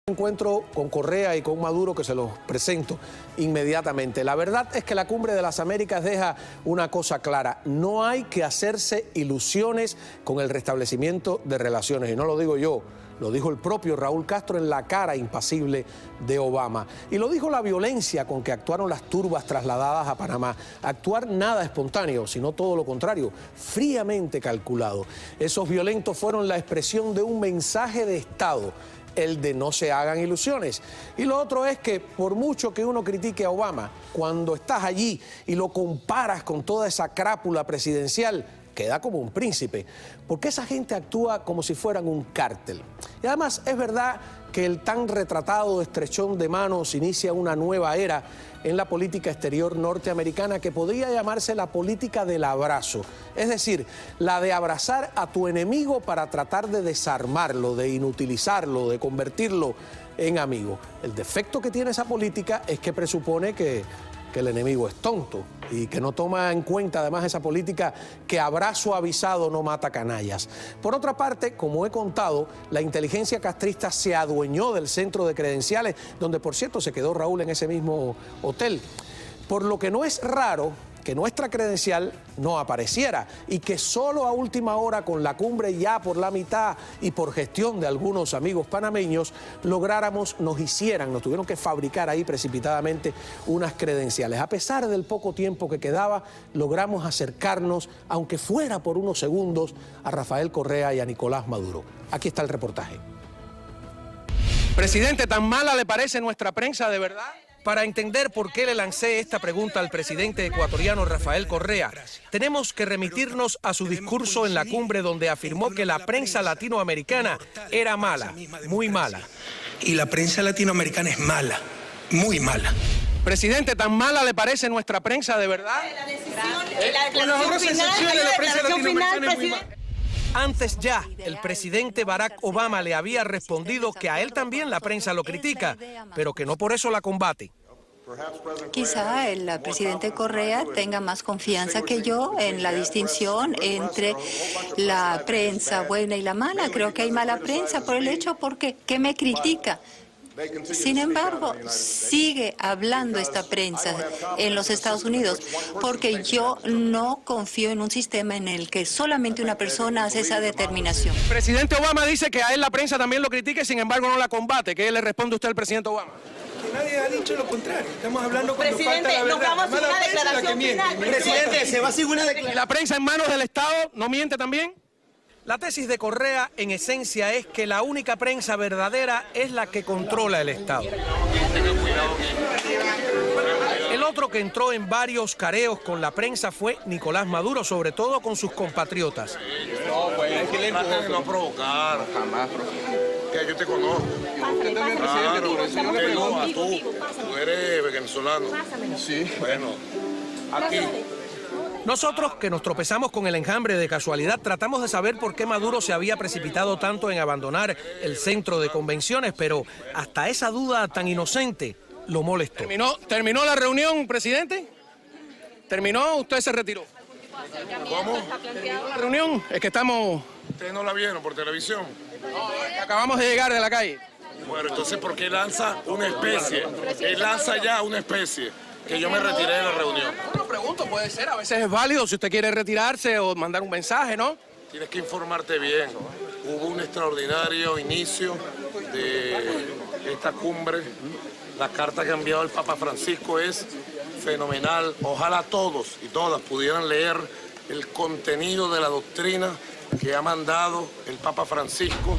Encuentro con Correa y con Maduro que se los presento inmediatamente. La verdad es que la Cumbre de las Américas deja una cosa clara: no hay que hacerse ilusiones con el restablecimiento de relaciones. Y no lo digo yo, lo dijo el propio Raúl Castro en la cara impasible de Obama. Y lo dijo la violencia con que actuaron las turbas trasladadas a Panamá. Actuar nada espontáneo, sino todo lo contrario, fríamente calculado. Esos violentos fueron la expresión de un mensaje de Estado, el de no se hagan ilusiones. Y lo otro es que por mucho que uno critique a Obama, cuando estás allí y lo comparas con toda esa crápula presidencial, queda como un príncipe, porque esa gente actúa como si fueran un cártel. Y además es verdad que el tan retratado estrechón de manos inicia una nueva era en la política exterior norteamericana que podría llamarse la política del abrazo. Es decir, la de abrazar a tu enemigo para tratar de desarmarlo, de inutilizarlo, de convertirlo en amigo. El defecto que tiene esa política es que presupone que el enemigo es tonto y que no toma en cuenta además esa política que abrazo avisado no mata canallas. Por otra parte, como he contado, la inteligencia castrista se adueñó del centro de credenciales, donde por cierto se quedó Raúl en ese mismo hotel, por lo que no es raro que nuestra credencial no apareciera y que solo a última hora, con la cumbre ya por la mitad y por gestión de algunos amigos panameños, nos tuvieron que fabricar ahí precipitadamente unas credenciales. A pesar del poco tiempo que quedaba, logramos acercarnos, aunque fuera por unos segundos, a Rafael Correa y a Nicolás Maduro. Aquí está el reportaje. Presidente, ¿tan mala le parece nuestra prensa de verdad? Para entender por qué le lancé esta pregunta al presidente ecuatoriano Rafael Correa, tenemos que remitirnos a su discurso en la cumbre, donde afirmó que la prensa latinoamericana era mala, muy mala. Y la prensa latinoamericana es mala, muy mala. Presidente, ¿tan mala le parece nuestra prensa de verdad? Antes ya, el presidente Barack Obama le había respondido que a él también la prensa lo critica, pero que no por eso la combate. Quizá el presidente Correa tenga más confianza que yo en la distinción entre la prensa buena y la mala. Creo que hay mala prensa por el hecho que me critica. Sin embargo, sigue hablando esta prensa en los Estados Unidos, porque yo no confío en un sistema en el que solamente una persona hace esa determinación. El presidente Obama dice que a él la prensa también lo critica y sin embargo no la combate. ¿Qué le responde usted al presidente Obama? Que nadie ha dicho lo contrario. Estamos hablando cuando presidente, falta la nos verdad. vamos a una declaración final. Presidente, se va a hacer una ¿Y declaración. la prensa en manos del Estado no miente también? La tesis de Correa, en esencia, es que la única prensa verdadera es la que controla el Estado. El otro que entró en varios careos con la prensa fue Nicolás Maduro, sobre todo con sus compatriotas. No, pues es que le no provocar, jamás. Que yo te conozco. Usted también, presidente, por eso yo le pregunto. Tú eres venezolano. Sí. Bueno, aquí. Nosotros, que nos tropezamos con el enjambre de casualidad, tratamos de saber por qué Maduro se había precipitado tanto en abandonar el centro de convenciones, pero hasta esa duda tan inocente lo molestó. ¿Terminó la reunión, presidente? ¿Terminó? ¿Usted se retiró? ¿Cómo? ¿Terminó la reunión? Es que estamos... ¿Ustedes no la vieron por televisión? Acabamos de llegar de la calle. Bueno, entonces, ¿por qué lanza una especie? Él lanza ya una especie. Que yo me retiré de la reunión. No lo pregunto, puede ser, a veces es válido si usted quiere retirarse o mandar un mensaje, ¿no? Tienes que informarte bien. Hubo un extraordinario inicio de esta cumbre. La carta que ha enviado el Papa Francisco es fenomenal. Ojalá todos y todas pudieran leer el contenido de la doctrina que ha mandado el Papa Francisco.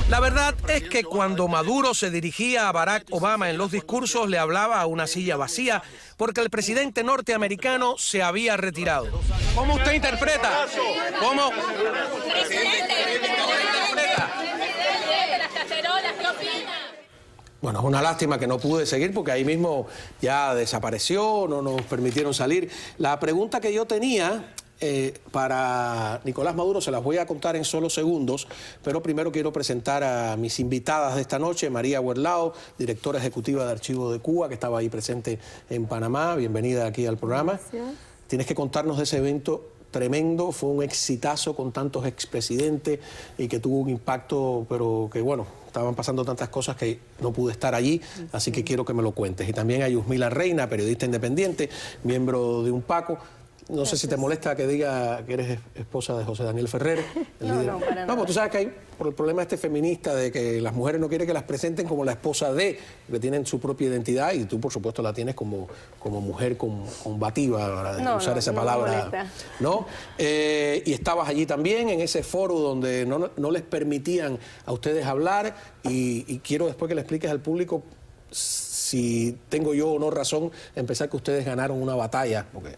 La verdad es que cuando Maduro se dirigía a Barack Obama en los discursos, le hablaba a una silla vacía porque el presidente norteamericano se había retirado. ¿Cómo usted interpreta? ¿Cómo? Bueno, es una lástima que no pude seguir porque ahí mismo ya desapareció, no nos permitieron salir. La pregunta que yo tenía para Nicolás Maduro se las voy a contar en solo segundos, pero primero quiero presentar a mis invitadas de esta noche. María Huerlao, directora ejecutiva de Archivo de Cuba, que estaba ahí presente en Panamá. Bienvenida aquí al programa. Gracias. Tienes que contarnos de ese evento tremendo, fue un exitazo con tantos expresidentes y que tuvo un impacto, pero que bueno, estaban pasando tantas cosas que no pude estar allí, así que quiero que me lo cuentes. Y también a Yusmila Reina, periodista independiente, miembro de UNPACO. No sé si te molesta que diga que eres esposa de José Daniel Ferrer. No, para nada. No, pues tú sabes que hay por el problema feminista de que las mujeres no quieren que las presenten como la esposa de, que tienen su propia identidad, y tú, por supuesto, la tienes como mujer combativa, para usar esa palabra. ¿No? Y estabas allí también, en ese foro donde no les permitían a ustedes hablar, y quiero después que le expliques al público si tengo yo o no razón en pensar que ustedes ganaron una batalla, porque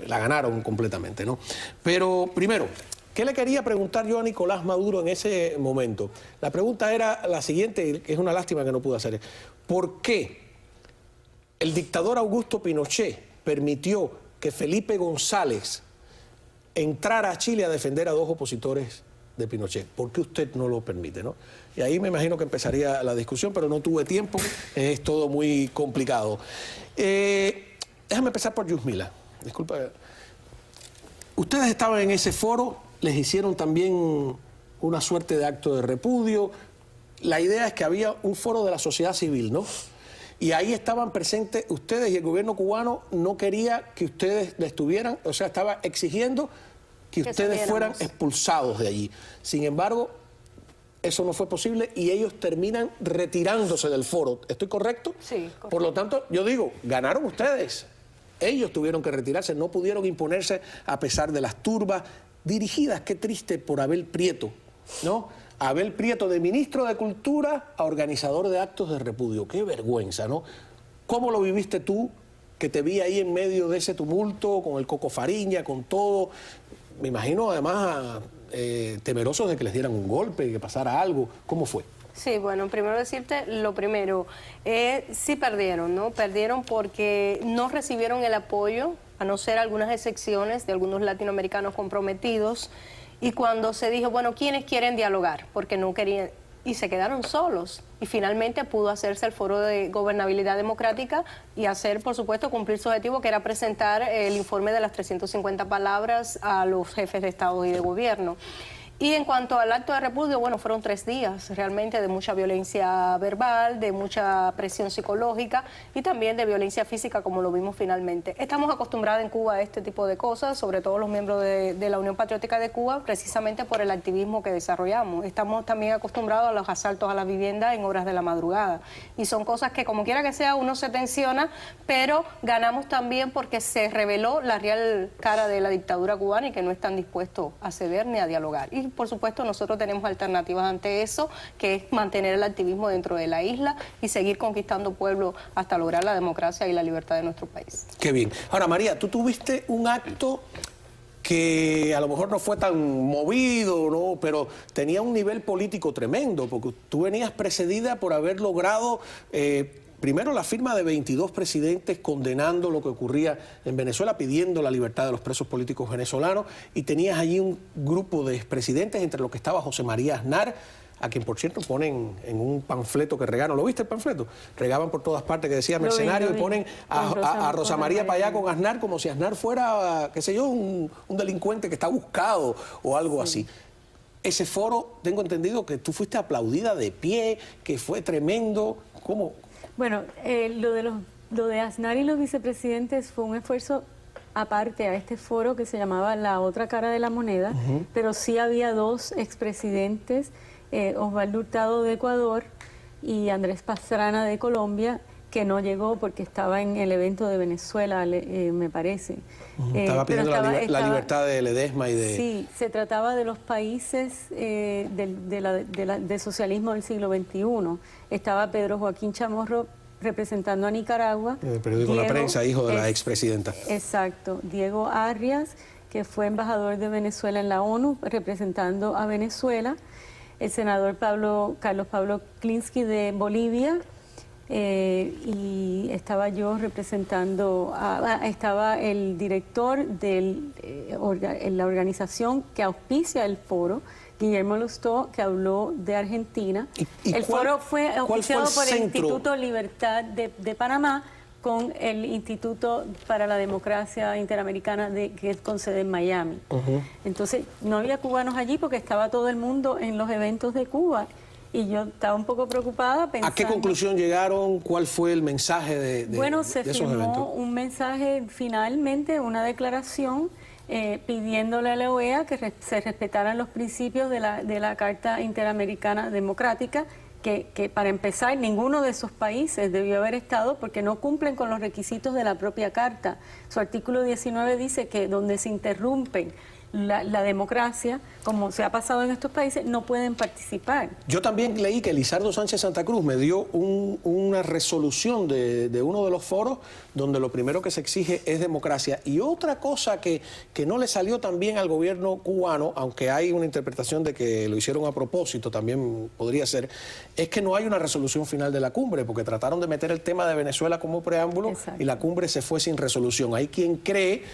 la ganaron completamente, ¿no? Pero primero, ¿qué le quería preguntar yo a Nicolás Maduro en ese momento? La pregunta era la siguiente, que es una lástima que no pude hacer. ¿Por qué el dictador Augusto Pinochet permitió que Felipe González entrara a Chile a defender a dos opositores de Pinochet? ¿Por qué usted no lo permite, no? Y ahí me imagino que empezaría la discusión, pero no tuve tiempo, es todo muy complicado. Déjame empezar por Yusmila. Disculpa. Ustedes estaban en ese foro, les hicieron también una suerte de acto de repudio. La idea es que había un foro de la sociedad civil, ¿no? Y ahí estaban presentes ustedes, y el gobierno cubano no quería que ustedes estuvieran, o sea, estaba exigiendo que ustedes fueran expulsados de allí. Sin embargo, eso no fue posible y ellos terminan retirándose del foro. ¿Estoy correcto? Sí, correcto. Por lo tanto, yo digo, ganaron ustedes. Ellos tuvieron que retirarse, no pudieron imponerse a pesar de las turbas dirigidas, qué triste, por Abel Prieto, ¿no? Abel Prieto, de ministro de Cultura a organizador de actos de repudio. Qué vergüenza, ¿no? ¿Cómo lo viviste tú, que te vi ahí en medio de ese tumulto, con el Coco Fariña, con todo? Me imagino, además, temerosos de que les dieran un golpe, que pasara algo. ¿Cómo fue? Sí, bueno, primero decirte lo primero, sí perdieron, ¿no? Perdieron porque no recibieron el apoyo, a no ser algunas excepciones de algunos latinoamericanos comprometidos, y cuando se dijo, bueno, ¿quiénes quieren dialogar? Porque no querían, y se quedaron solos, y finalmente pudo hacerse el foro de gobernabilidad democrática y hacer, por supuesto, cumplir su objetivo, que era presentar el informe de las 350 palabras a los jefes de Estado y de gobierno. Y en cuanto al acto de repudio, bueno, fueron 3 días realmente de mucha violencia verbal, de mucha presión psicológica y también de violencia física, como lo vimos finalmente. Estamos acostumbrados en Cuba a este tipo de cosas, sobre todo los miembros de la Unión Patriótica de Cuba, precisamente por el activismo que desarrollamos. Estamos también acostumbrados a los asaltos a la vivienda en horas de la madrugada. Y son cosas que, como quiera que sea, uno se tensiona, pero ganamos también porque se reveló la real cara de la dictadura cubana y que no están dispuestos a ceder ni a dialogar. Y por supuesto nosotros tenemos alternativas ante eso, que es mantener el activismo dentro de la isla y seguir conquistando pueblos hasta lograr la democracia y la libertad de nuestro país. Qué bien. Ahora, María, tú tuviste un acto que a lo mejor no fue tan movido, ¿no? Pero tenía un nivel político tremendo, porque tú venías precedida por haber logrado... primero, la firma de 22 presidentes condenando lo que ocurría en Venezuela, pidiendo la libertad de los presos políticos venezolanos, y tenías allí un grupo de expresidentes, entre los que estaba José María Aznar, a quien, por cierto, ponen en un panfleto que regaron. ¿Lo viste el panfleto? Regaban por todas partes, que decía mercenario, y ponen a Rosa María para allá con Aznar, como si Aznar fuera, qué sé yo, un delincuente que está buscado o algo así. Ese foro, tengo entendido que tú fuiste aplaudida de pie, que fue tremendo. ¿Cómo? Bueno, lo de Aznar y los vicepresidentes fue un esfuerzo aparte a este foro que se llamaba La Otra Cara de la Moneda, pero sí había 2 expresidentes, Osvaldo Hurtado de Ecuador y Andrés Pastrana de Colombia, que no llegó porque estaba en el evento de Venezuela, me parece. Estaba pidiendo la libertad de Ledesma y de... Sí, se trataba de los países del socialismo del siglo XXI. Estaba Pedro Joaquín Chamorro representando a Nicaragua. El periódico La Prensa, hijo de la expresidenta. Exacto. Diego Arias, que fue embajador de Venezuela en la ONU, representando a Venezuela. El senador Carlos Pablo Klinsky de Bolivia. Y estaba yo representando, estaba el director de la organización que auspicia el foro, Guillermo Lustó, que habló de Argentina. El foro fue auspiciado por el Instituto Libertad de Panamá, con el Instituto para la Democracia Interamericana, que es con sede en Miami. Entonces, no había cubanos allí porque estaba todo el mundo en los eventos de Cuba. y yo estaba un poco preocupada pensando... ¿A qué conclusión llegaron? ¿Cuál fue el mensaje de Bueno, se de esos firmó eventos? un mensaje, finalmente, una declaración pidiéndole a la OEA que se respetaran los principios de la Carta Interamericana Democrática, que para empezar ninguno de esos países debió haber estado porque no cumplen con los requisitos de la propia Carta. Su artículo 19 dice que donde se interrumpen la democracia, como se ha pasado en estos países, no pueden participar. Yo también leí que Lizardo Sánchez Santa Cruz me dio una resolución de uno de los foros donde lo primero que se exige es democracia. Y otra cosa que no le salió tan bien al gobierno cubano, aunque hay una interpretación de que lo hicieron a propósito, también podría ser, es que no hay una resolución final de la cumbre, porque trataron de meter el tema de Venezuela como preámbulo. Exacto. Y la cumbre se fue sin resolución. Hay quien cree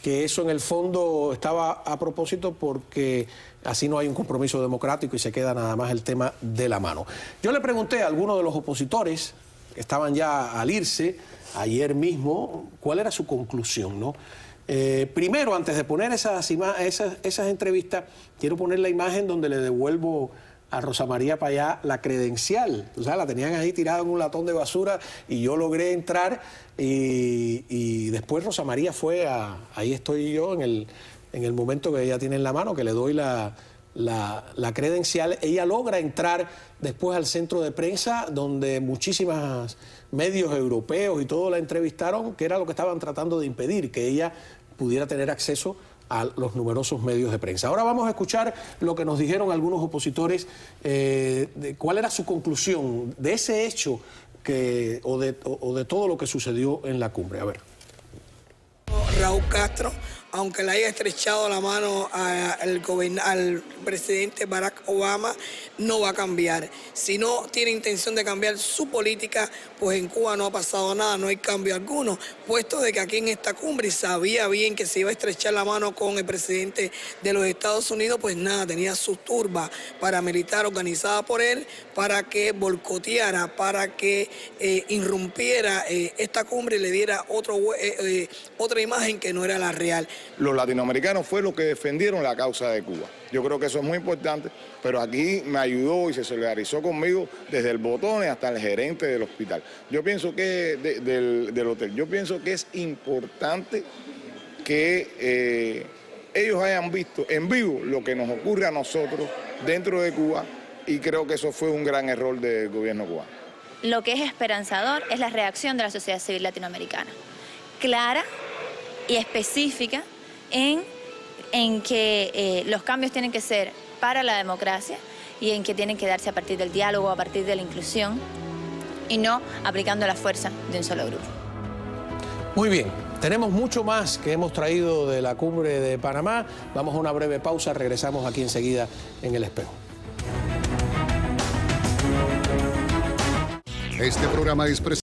que eso en el fondo estaba a propósito porque así no hay un compromiso democrático y se queda nada más el tema de la mano. Yo le pregunté a algunos de los opositores que estaban ya al irse ayer mismo cuál era su conclusión, ¿no? Primero, antes de poner esas entrevistas, quiero poner la imagen donde le devuelvo a Rosa María Payá la credencial. O sea, la tenían ahí tirada en un latón de basura y yo logré entrar y después Rosa María fue ahí estoy yo en el momento que ella tiene en la mano, que le doy la credencial. Ella logra entrar después al centro de prensa donde muchísimos medios europeos y todo la entrevistaron, que era lo que estaban tratando de impedir, que ella pudiera tener acceso a los numerosos medios de prensa. Ahora vamos a escuchar lo que nos dijeron algunos opositores, de cuál era su conclusión de ese hecho o de todo lo que sucedió en la cumbre. A ver. Raúl Castro, aunque le haya estrechado la mano al presidente Barack Obama, no va a cambiar. Si no tiene intención de cambiar su política, pues en Cuba no ha pasado nada, no hay cambio alguno, puesto de que aquí en esta cumbre sabía bien que se iba a estrechar la mano con el presidente de los Estados Unidos, pues nada, tenía su turba paramilitar organizada por él para que boicoteara, para que irrumpiera esta cumbre y le diera otra imagen que no era la real. Los latinoamericanos fue los que defendieron la causa de Cuba. Yo creo que eso es muy importante, pero aquí me ayudó y se solidarizó conmigo desde el botón hasta el gerente del hospital. Yo pienso que, del hotel, yo pienso que es importante que ellos hayan visto en vivo lo que nos ocurre a nosotros dentro de Cuba y creo que eso fue un gran error del gobierno cubano. Lo que es esperanzador es la reacción de la sociedad civil latinoamericana, clara y específica en que los cambios tienen que ser para la democracia y en que tienen que darse a partir del diálogo, a partir de la inclusión y no aplicando la fuerza de un solo grupo. Muy bien, tenemos mucho más que hemos traído de la cumbre de Panamá. Vamos a una breve pausa, regresamos aquí enseguida en El Espejo. Este programa es presentado